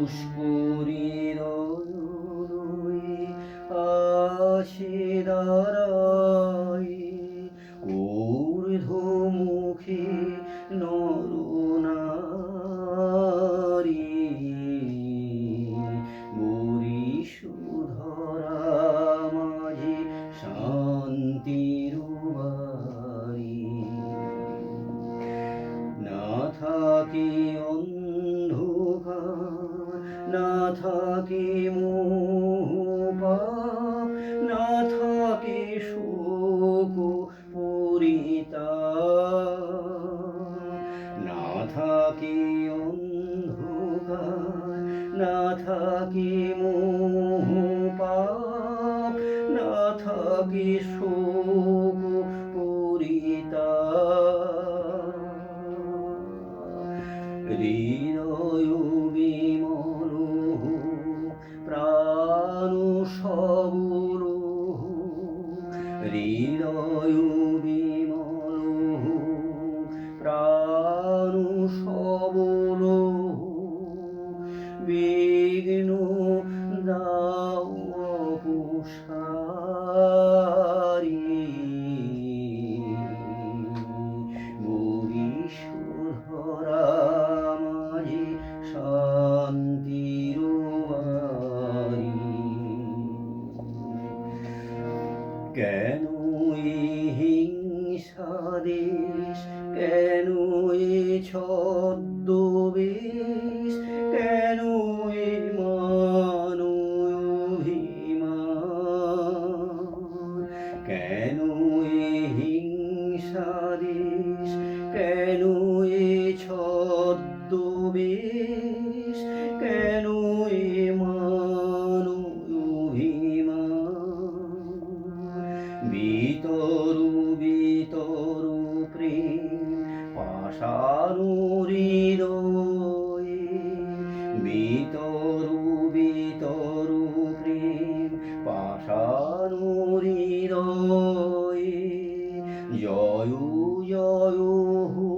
পুষ্করিণয়ে আসে দাঁড়ায় ঊর্ধ্বমুখী নরনারী বরিশধরা মাঝে শান্তির বাড়ি না থাকে অন্ধকার না থাকে মোহপাপ না থাকে শোক পরিতাপ না থাকে অন্ধকার না থাকে মোহপাপ না থাকে শোক পরিতাপ হৃদয় বিমল প্রাণ সবল হৃদয় বিমল প্রাণ সবল বিঘ্ন দাও অপসারি বরিশধরা মাঝে শান্তির বাড়ি কেন এ হিংসা দেশ কেন এ ছদ্মবেশ কেন এ মানবিমান কেন এ হিংসা দেশ কেন এ ছদ্মবেশ কেন এ মানবিমান ভিতরু ভিতরু প্রেম পাষাণু হৃদয়ে ভিতরু ভিতরু প্রেম পাষাণু হৃদয়ে জয় জয় হো